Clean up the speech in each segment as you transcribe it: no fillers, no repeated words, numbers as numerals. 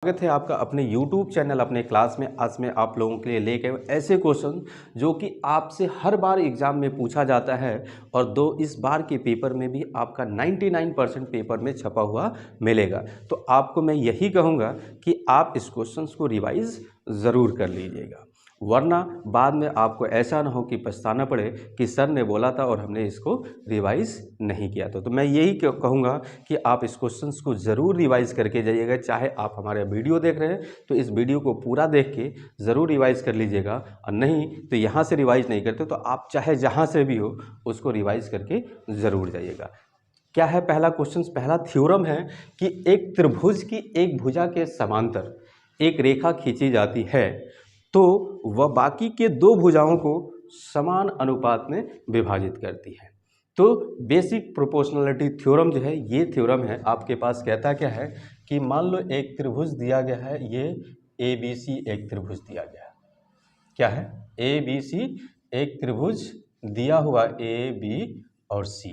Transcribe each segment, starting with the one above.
स्वागत है आपका अपने YouTube चैनल अपने क्लास में। आज मैं आप लोगों के लिए लेके ऐसे क्वेश्चन जो कि आपसे हर बार एग्ज़ाम में पूछा जाता है और इस बार के पेपर में भी आपका 99% पेपर में छपा हुआ मिलेगा। तो आपको मैं यही कहूँगा कि आप इस क्वेश्चंस को रिवाइज़ ज़रूर कर लीजिएगा, वरना बाद में आपको ऐसा ना हो कि पछताना पड़े कि सर ने बोला था और हमने इसको रिवाइज़ नहीं किया था। तो मैं यही कहूँगा कि आप इस क्वेश्चंस को ज़रूर रिवाइज़ करके जाइएगा। चाहे आप हमारे वीडियो देख रहे हैं तो इस वीडियो को पूरा देख के ज़रूर रिवाइज़ कर लीजिएगा, और नहीं तो यहाँ से रिवाइज़ नहीं करते तो आप चाहे जहाँ से भी हो उसको रिवाइज़ करके ज़रूर जाइएगा। क्या है पहला क्वेश्चन? पहला थ्योरम है कि एक त्रिभुज की एक भुजा के समांतर एक रेखा खींची जाती है तो वह बाकी के दो भुजाओं को समान अनुपात में विभाजित करती है। तो बेसिक प्रोपोर्शनलिटी थ्योरम जो है, ये थ्योरम है आपके पास। कहता क्या है कि मान लो एक त्रिभुज दिया गया है, ये ABC एक त्रिभुज दिया गया है। क्या है? ABC एक त्रिभुज दिया हुआ AB और C।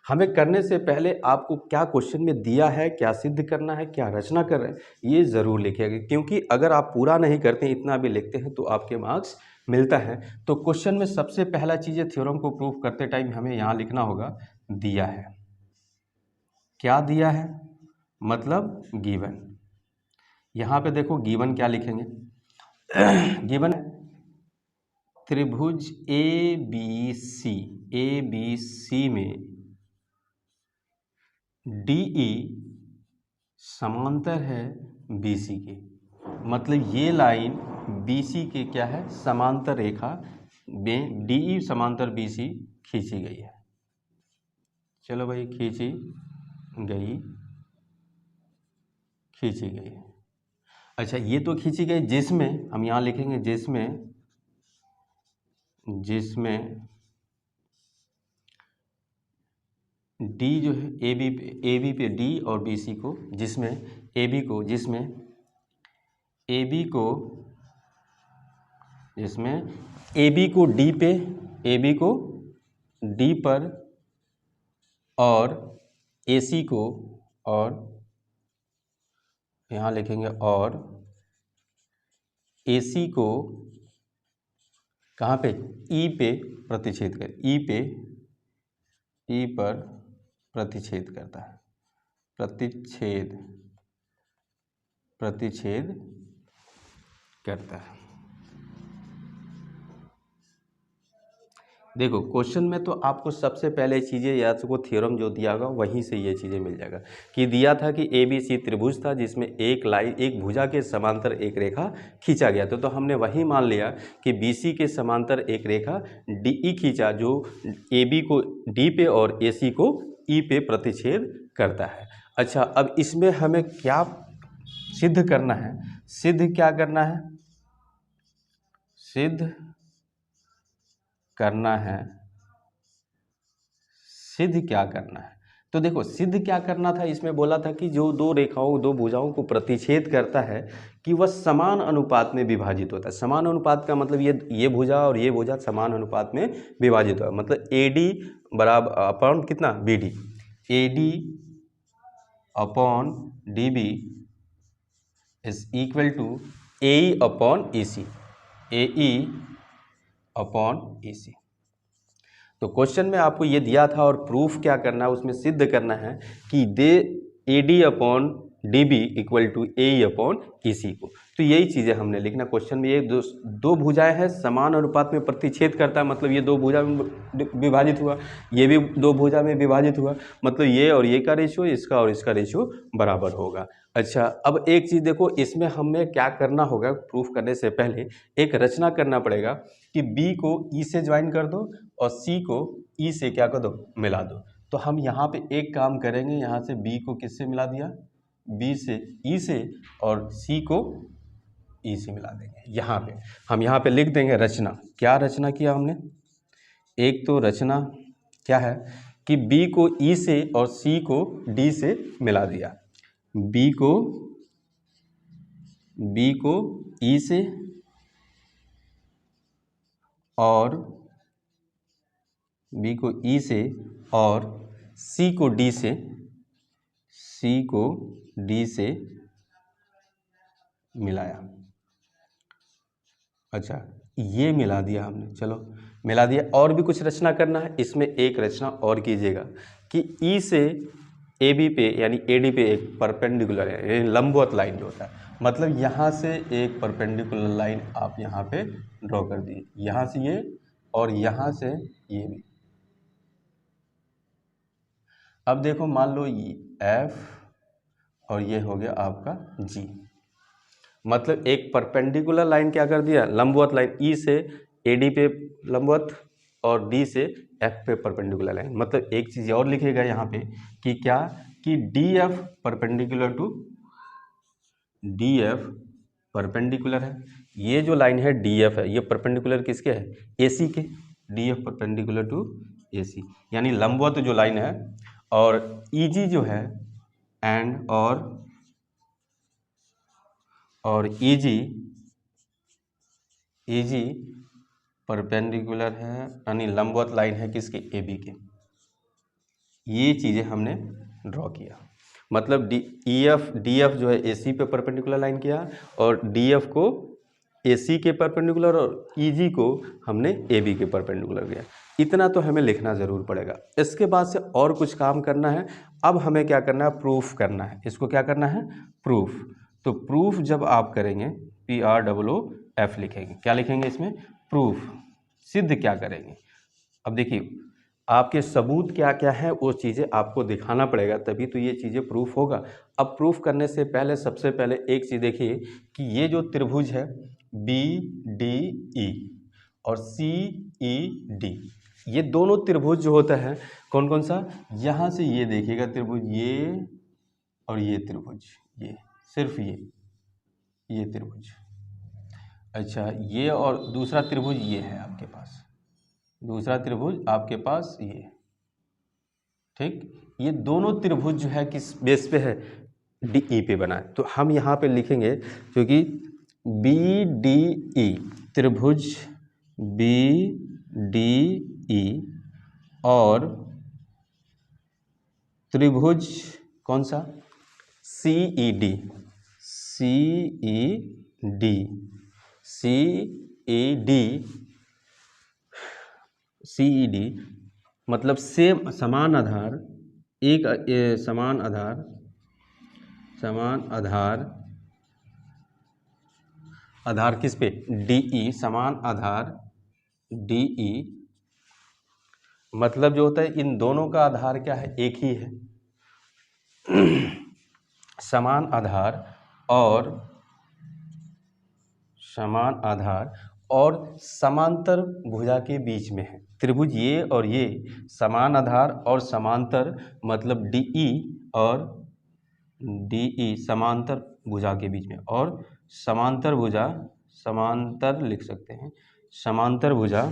हमें करने से पहले आपको क्या क्वेश्चन में दिया है, क्या सिद्ध करना है, क्या रचना कर रहे हैं, ये ज़रूर लिखिएगा, क्योंकि अगर आप पूरा नहीं करते इतना भी लिखते हैं तो आपके मार्क्स मिलता है। तो क्वेश्चन में सबसे पहला चीज़ है, थ्योरम को प्रूव करते टाइम हमें यहाँ लिखना होगा दिया है। क्या दिया है? मतलब गिवन। यहाँ पे देखो गिवन क्या लिखेंगे? गिवन त्रिभुज ABC में DE समांतर है BC के, मतलब ये लाइन BC के क्या है? समांतर रेखा में DE समांतर BC खींची गई है। चलो भाई, खींची गई। अच्छा, ये तो खींची गई जिसमें हम यहाँ लिखेंगे जिसमें D जो है AB पे D और BC को, जिसमें AB को D पर और AC को, और यहाँ लिखेंगे और AC को कहाँ पे? E पे प्रतिच्छेद कर, E पर प्रतिच्छेद करता है, प्रतिच्छेद करता है। देखो क्वेश्चन में तो आपको सबसे पहले चीज़ें या तो वो थ्योरम जो दिया होगा वहीं से ये चीज़ें मिल जाएगा कि दिया था कि ABC त्रिभुज था जिसमें एक भुजा के समांतर एक रेखा खींचा गया था। तो हमने वही मान लिया कि BC के समांतर एक रेखा DE खींचा जो AB को D पे और AC को E पे प्रतिच्छेद करता है। अच्छा, अब इसमें हमें क्या सिद्ध करना है? सिद्ध क्या करना है? तो देखो सिद्ध क्या करना था, इसमें बोला था कि जो दो भुजाओं को प्रतिच्छेद करता है कि वह समान अनुपात में विभाजित होता है। समान अनुपात का मतलब ये भुजा और ये भुजा समान अनुपात में विभाजित होता है, मतलब AD बराबर अपॉन कितना? BD। AD upon DB is equal to AE upon EC, AE upon EC। तो क्वेश्चन में आपको ये दिया था और प्रूफ क्या करना है, उसमें सिद्ध करना है कि AD upon DB equal to AE upon EC को। तो यही चीज़ें हमने लिखना क्वेश्चन में। ये दो भुजाएं हैं, समान अनुपात में प्रतिच्छेद करता है, मतलब ये दो भुजा में विभाजित हुआ, ये भी दो भुजा में विभाजित हुआ, मतलब ये और ये का रेशियो, इसका और इसका रेशियो बराबर होगा। अच्छा, अब एक चीज़ देखो, इसमें हमें क्या करना होगा, प्रूफ करने से पहले एक रचना करना पड़ेगा कि B को E से ज्वाइन कर दो और C को E से क्या कर दो? मिला दो। तो हम यहाँ पे एक काम करेंगे, यहाँ से B को किससे मिला दिया? B से E से, और C को E से मिला देंगे। यहाँ पे लिख देंगे रचना। क्या रचना किया हमने? एक तो रचना क्या है कि B को E से और C को D से मिला दिया। B को E से और B को E से और C को D से मिलाया। अच्छा, ये मिला दिया हमने, चलो मिला दिया। और भी कुछ रचना करना है, इसमें एक रचना और कीजिएगा कि ई से ए बी पे यानी ए डी पे एक परपेंडिकुलर है, यानी लंबवत लाइन जो होता है, मतलब यहाँ से एक परपेंडिकुलर लाइन आप यहाँ पे ड्रॉ कर दिए, यहाँ से ये और यहाँ से ये भी। अब देखो मान लो ये एफ और ये हो गया आपका जी, मतलब एक परपेंडिकुलर लाइन क्या कर दिया, लंबवत लाइन, ई से ए डी पे लंबवत और डी से एफ पे परपेंडिकुलर लाइन। मतलब एक चीज़ और लिखेगा यहाँ पे कि क्या, कि D F perpendicular to D F perpendicular है। ये जो लाइन है डी एफ है, ये परपेंडिकुलर किसके है, ए सी के, डी एफ परपेंडिकुलर टू ए सी, यानी लंबवत जो लाइन है। और ई जी जो है एंड और ई जी परपेंडिकुलर है, यानी लंबवत लाइन है किसके, ए बी के। ये चीज़ें हमने ड्रॉ किया, मतलब डी एफ जो है ए सी पे परपेंडिकुलर लाइन किया और डी एफ को ए सी के परपेंडिकुलर और ई जी को हमने ए बी के परपेंडिकुलर किया। इतना तो हमें लिखना ज़रूर पड़ेगा। इसके बाद से और कुछ काम करना है। अब हमें क्या करना है, प्रूफ करना है। इसको क्या करना है, प्रूफ। तो प्रूफ जब आप करेंगे, PROOF लिखेंगे, क्या लिखेंगे इसमें, प्रूफ, सिद्ध क्या करेंगे। अब देखिए आपके सबूत क्या क्या है वो चीज़ें आपको दिखाना पड़ेगा, तभी तो ये चीज़ें प्रूफ होगा। अब प्रूफ करने से पहले सबसे पहले एक चीज़ देखिए कि ये जो त्रिभुज है BDE और CED, ये दोनों त्रिभुज जो होता है कौन कौन सा, यहाँ से ये देखिएगा त्रिभुज, ये और ये त्रिभुज, ये सिर्फ ये त्रिभुज। अच्छा, ये और दूसरा त्रिभुज ये है आपके पास, दूसरा त्रिभुज आपके पास ये, ठीक। ये दोनों त्रिभुज जो है किस बेस पे है, DE पे बना है। तो हम यहाँ पे लिखेंगे क्योंकि BDE त्रिभुज BDE और त्रिभुज कौन सा, CED मतलब सेम, समान आधार, एक समान आधार किस पे, DE, समान आधार DE, मतलब जो होता है इन दोनों का आधार क्या है, एक ही है। समान आधार और समांतर भुजा के बीच में है त्रिभुज, ये और ये समान आधार और समांतर, मतलब DE और DE समांतर भुजा के बीच में, और समांतर भुजा, समांतर लिख सकते हैं, समांतर भुजा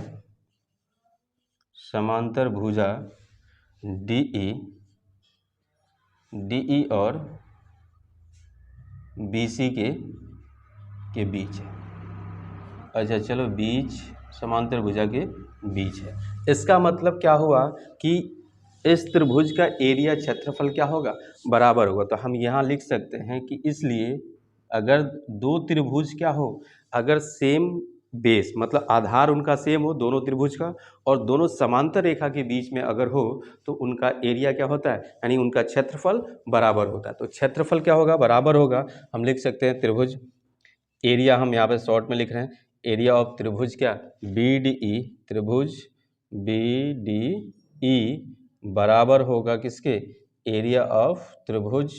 DE और BC के बीच है। अच्छा चलो, बीच, समांतर भुजा के बीच है। इसका मतलब क्या हुआ कि इस त्रिभुज का एरिया क्षेत्रफल क्या होगा, बराबर होगा। तो हम यहाँ लिख सकते हैं कि इसलिए अगर दो त्रिभुज क्या हो, अगर सेम बेस मतलब आधार उनका सेम हो दोनों त्रिभुज का, और दोनों समांतर रेखा के बीच में अगर हो, तो उनका एरिया क्या होता है, यानी उनका क्षेत्रफल बराबर होता है। तो क्षेत्रफल क्या होगा, बराबर होगा। हम लिख सकते हैं त्रिभुज, एरिया हम यहाँ पे शॉर्ट में लिख रहे हैं, एरिया ऑफ त्रिभुज क्या, BDE, त्रिभुज BDE बराबर होगा किसके, एरिया ऑफ त्रिभुज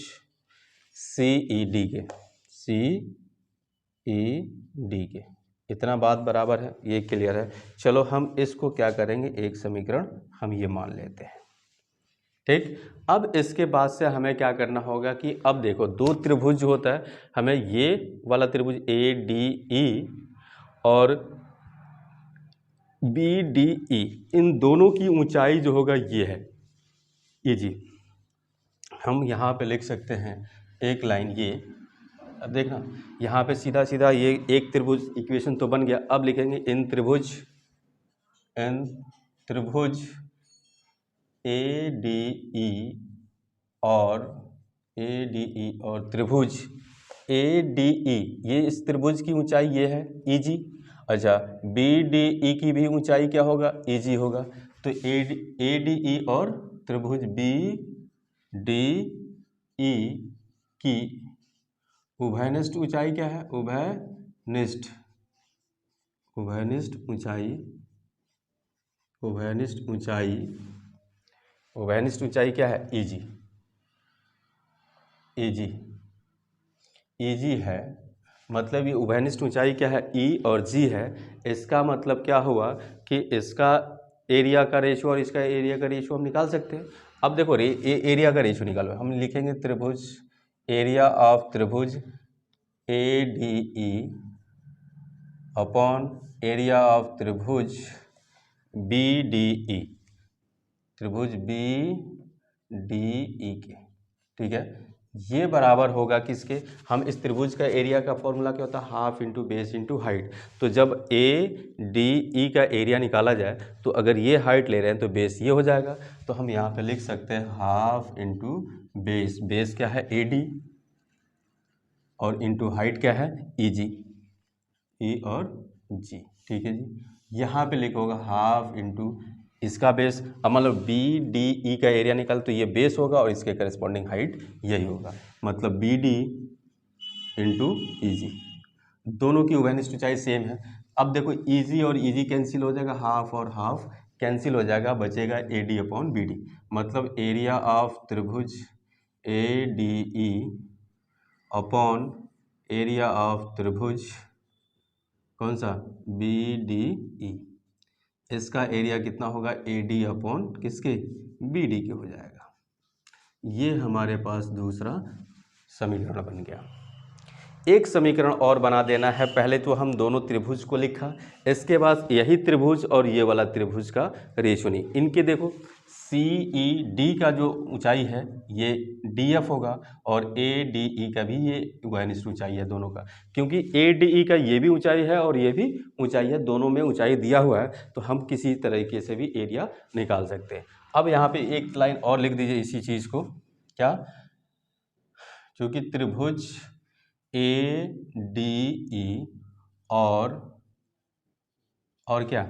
CED के। इतना बात बराबर है, ये क्लियर है। चलो हम इसको क्या करेंगे, एक समीकरण हम ये मान लेते हैं, ठीक। अब इसके बाद से हमें क्या करना होगा कि अब देखो दो त्रिभुज जो होता है, हमें ये वाला त्रिभुज ADE और BDE, इन दोनों की ऊंचाई जो होगा ये है EG। हम यहाँ पे लिख सकते हैं एक लाइन ये, अब देखना यहाँ पे सीधा सीधा ये एक त्रिभुज इक्वेशन तो बन गया। अब लिखेंगे इन त्रिभुज ADE और त्रिभुज ए डी ई, ये इस त्रिभुज की ऊंचाई ये है ई जी। अच्छा, बी डी ई की भी ऊंचाई क्या होगा, ई जी होगा। तो ए डी ई और त्रिभुज बी डी ई की उभयनिष्ठ ऊंचाई क्या है, उभयनिष्ठ ऊंचाई, उभयनिष्ठ ऊंचाई क्या है, ई जी। ई जी है, मतलब ये उभयनिष्ठ ऊंचाई क्या है, ई और जी है। इसका मतलब क्या हुआ कि इसका एरिया का रेशियो और इसका एरिया का रेशियो हम निकाल सकते हैं। अब देखो एरिया का रेशियो निकालो, हम लिखेंगे त्रिभुज, एरिया ऑफ त्रिभुज A D E upon area of त्रिभुज बी डी ई, त्रिभुज बी डी ई के, ठीक है। ये बराबर होगा किसके, हम इस त्रिभुज का एरिया का फॉर्मूला क्या होता है, half into base into height. तो जब ए डी ई का एरिया निकाला जाए तो अगर ये हाइट ले रहे हैं तो बेस ये हो जाएगा। तो हम यहाँ पे लिख सकते हैं हाफ इंटू बेस, बेस क्या है ए डी और इंटू हाइट क्या है ई जी, ई और जी, ठीक है जी। यहाँ पे लिखोगा हाफ इंटू इसका बेस, अब मतलब बी डी ई का एरिया निकाल तो ये बेस होगा और इसके करस्पॉन्डिंग हाइट यही होगा, मतलब बी डी इंटू ई जी। दोनों की उभयनिष्ठ ऊंचाई सेम है। अब देखो ई जी और ई जी कैंसिल हो जाएगा, हाफ और हाफ कैंसिल हो जाएगा, बचेगा A D upon B D, मतलब एरिया ऑफ त्रिभुज A D E upon area of त्रिभुज कौन सा, बी डी ई। इसका एरिया कितना होगा, ए डी अपॉन किसके, बी डी के हो जाएगा। ये हमारे पास दूसरा समीकरण बन गया। एक समीकरण और बना देना है, पहले तो हम दोनों त्रिभुज को लिखा, इसके बाद यही त्रिभुज और ये वाला त्रिभुज का रेशियो नहीं, इनके देखो सी ई डी का जो ऊंचाई है ये डी एफ होगा और ए डी ई का भी ये उभयनिष्ठ ऊंचाई है दोनों का, क्योंकि ए डी ई का ये भी ऊंचाई है और ये भी ऊंचाई है, दोनों में ऊंचाई दिया हुआ है, तो हम किसी तरीके से भी एरिया निकाल सकते हैं। अब यहाँ पे एक लाइन और लिख दीजिए इसी चीज़ को, क्या, क्योंकि त्रिभुज ए डी ई और क्या,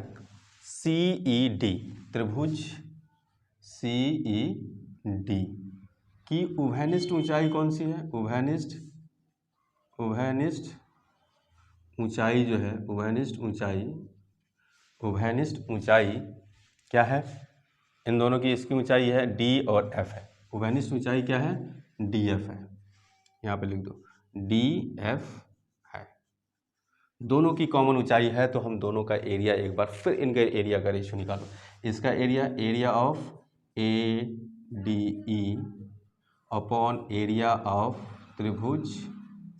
सी ई डी, त्रिभुज सी ई डी की उभयनिष्ठ ऊंचाई कौन सी है, उभयनिष्ठ ऊंचाई जो है, उभयनिष्ठ ऊंचाई क्या है, इन दोनों की इसकी ऊंचाई है डी और एफ है, उभयनिष्ठ ऊंचाई क्या है, डी एफ है, यहाँ पे लिख दो डी एफ है। दोनों की कॉमन ऊंचाई है तो हम दोनों का एरिया एक बार फिर इनके एरिया का रेशियो निकालो। इसका area of A D E upon area of त्रिभुज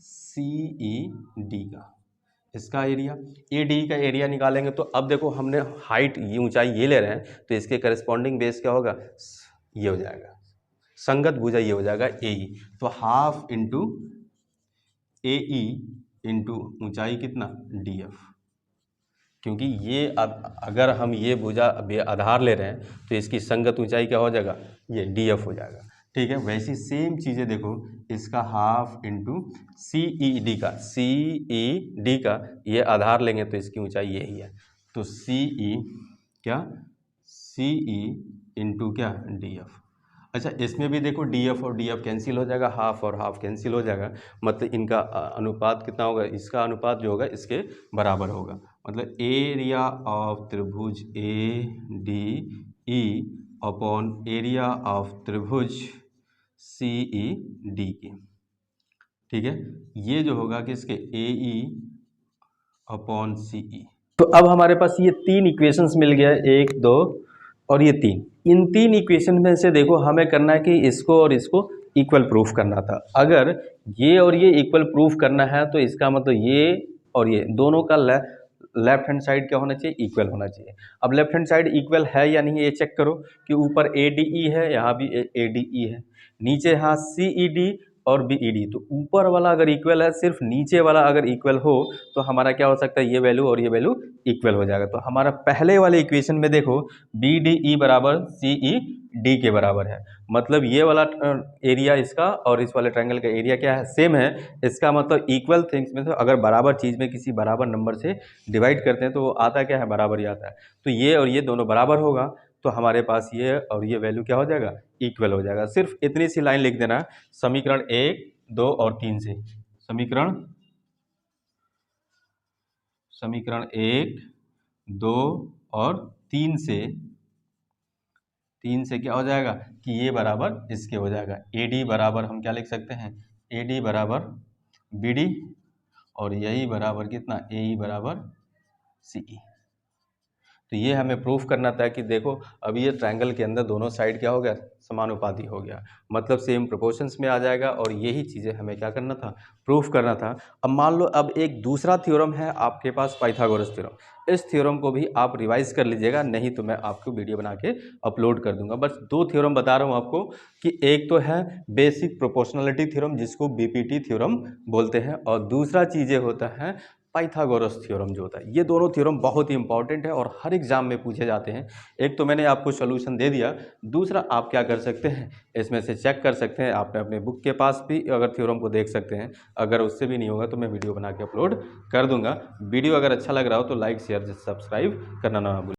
सी ई डी का, इसका एरिया ए डी का एरिया निकालेंगे तो अब देखो हमने हाइट ये ऊंचाई ये ले रहे हैं तो इसके करस्पॉन्डिंग बेस क्या होगा, ये हो जाएगा, संगत भुजा ये हो जाएगा ए ई, तो हाफ इंटू ए ई इंटू ऊंचाई कितना डी एफ, क्योंकि ये अगर हम ये भुजा आधार ले रहे हैं तो इसकी संगत ऊंचाई क्या हो जाएगा, ये डी एफ हो जाएगा, ठीक है। वैसी सेम चीज़ें देखो, इसका हाफ इंटू सी ई डी का, सी ई डी का ये आधार लेंगे तो इसकी ऊंचाई यही है, तो सी ई क्या, सी ई इंटू क्या डी एफ। अच्छा, इसमें भी देखो डी एफ और डी एफ कैंसिल हो जाएगा, हाफ और हाफ कैंसिल हो जाएगा, मतलब इनका अनुपात कितना होगा, इसका अनुपात जो होगा इसके बराबर होगा, मतलब एरिया ऑफ त्रिभुज A D E upon area of त्रिभुज सी ई डी की, ठीक है। ये जो होगा किसके, ए ई अपॉन सी ई। तो अब हमारे पास ये तीन इक्वेशंस मिल गया, 1 2 और ये 3, इन तीन इक्वेशन में से देखो हमें करना है कि इसको और इसको इक्वल प्रूफ करना था। अगर ये और ये इक्वल प्रूफ करना है तो इसका मतलब ये और ये दोनों का लेफ्ट हैंड साइड क्या होना चाहिए, इक्वल होना चाहिए। अब लेफ्ट हैंड साइड इक्वल है या नहीं ये चेक करो कि ऊपर ए डी ई है, यहाँ भी ए डी ई है, नीचे यहाँ सी ई डी और BED। तो ऊपर वाला अगर इक्वल है, सिर्फ नीचे वाला अगर इक्वल हो तो हमारा क्या हो सकता है, ये वैल्यू और ये वैल्यू इक्वल हो जाएगा। तो हमारा पहले वाले इक्वेशन में देखो BDE बराबर CED के बराबर है, मतलब ये वाला एरिया इसका और इस वाले ट्रायंगल का एरिया क्या है, सेम है। इसका मतलब इक्वल थिंग्स में तो अगर बराबर चीज़ में किसी बराबर नंबर से डिवाइड करते हैं तो वो आता क्या है, बराबर ही आता है। तो ये और ये दोनों बराबर होगा तो हमारे पास ये और ये वैल्यू क्या हो जाएगा, इक्वल हो जाएगा। सिर्फ इतनी सी लाइन लिख देना समीकरण 1, 2 और 3 से। समीकरण 1, 2 और 3 से क्या हो जाएगा कि ये बराबर इसके हो जाएगा। AD बराबर हम क्या लिख सकते हैं, AD बराबर BD और यही बराबर कितना, AE बराबर CE। तो ये हमें प्रूफ करना था कि देखो अभी ये ट्रायंगल के अंदर दोनों साइड क्या हो गया, समानुपाती हो गया, मतलब सेम प्रोपोर्शंस में आ जाएगा। और यही चीज़ें हमें क्या करना था, प्रूफ करना था। अब मान लो अब एक दूसरा थ्योरम है आपके पास, पाइथागोरस थ्योरम। इस थ्योरम को भी आप रिवाइज कर लीजिएगा, नहीं तो मैं आपको वीडियो बना के अपलोड कर दूंगा। बस 2 थ्योरम बता रहा हूँ आपको कि एक तो है बेसिक प्रोपोर्शनलिटी थ्योरम जिसको BPT थ्योरम बोलते हैं, और दूसरा चीज़ें होता है पाइथागोरस थ्योरम जो होता है। ये दोनों थ्योरम बहुत ही इंपॉर्टेंट है और हर एग्जाम में पूछे जाते हैं। एक तो मैंने आपको सोल्यूशन दे दिया, दूसरा आप क्या कर सकते हैं, इसमें से चेक कर सकते हैं, आपने अपने बुक के पास भी अगर थ्योरम को देख सकते हैं। अगर उससे भी नहीं होगा तो मैं वीडियो बना के अपलोड कर दूंगा। वीडियो अगर अच्छा लग रहा हो तो लाइक शेयर सब्सक्राइब करना ना भूलें।